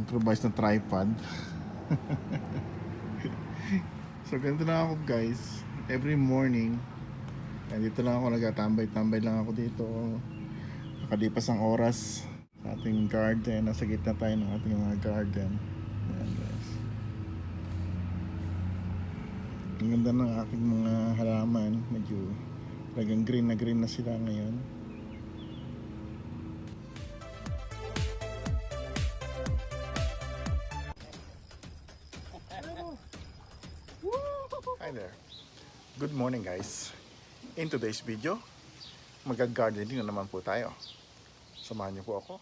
improvise na tripod. So ganito na ako guys, every morning dito lang ako, nagtatambay-tambay lang ako dito. Nakalipas ang oras sa ating garden. Nasa gitna tayo ng ating mga garden. Ayan guys, ang ganda ng aking mga halaman. Medyo talagang green na sila ngayon. Hi there. Good morning guys. In today's video, mag-gardening na naman po tayo. Samahan niyo po ako.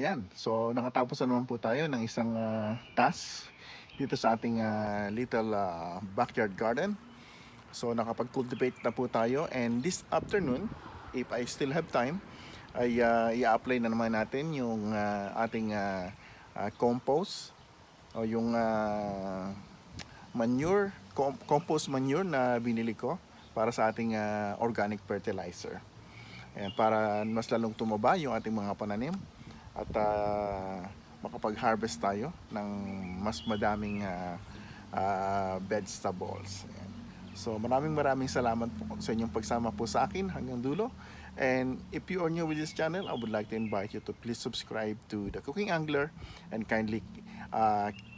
Ayan, so nakatapos na naman po tayo ng isang task dito sa ating little backyard garden. So nakapag-cultivate na po tayo, and this afternoon, if I still have time, ay i-apply na naman natin yung ating compost o yung compost manure na binili ko para sa ating organic fertilizer. Ayan, para mas lalong tumaba yung ating mga pananim at makapag-harvest tayo ng mas madaming vegetables. Ayan. So maraming salamat po sa inyong pagsama po sa akin hanggang dulo. And if you are new with this channel, I would like to invite you to please subscribe to The Cooking Angler and kindly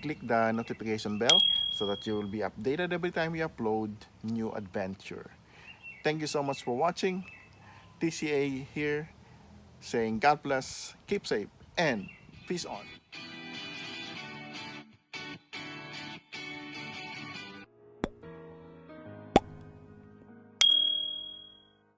click the notification bell so that you will be updated every time we upload new adventure. Thank you so much for watching. TCA here saying God bless, keep safe, and peace on.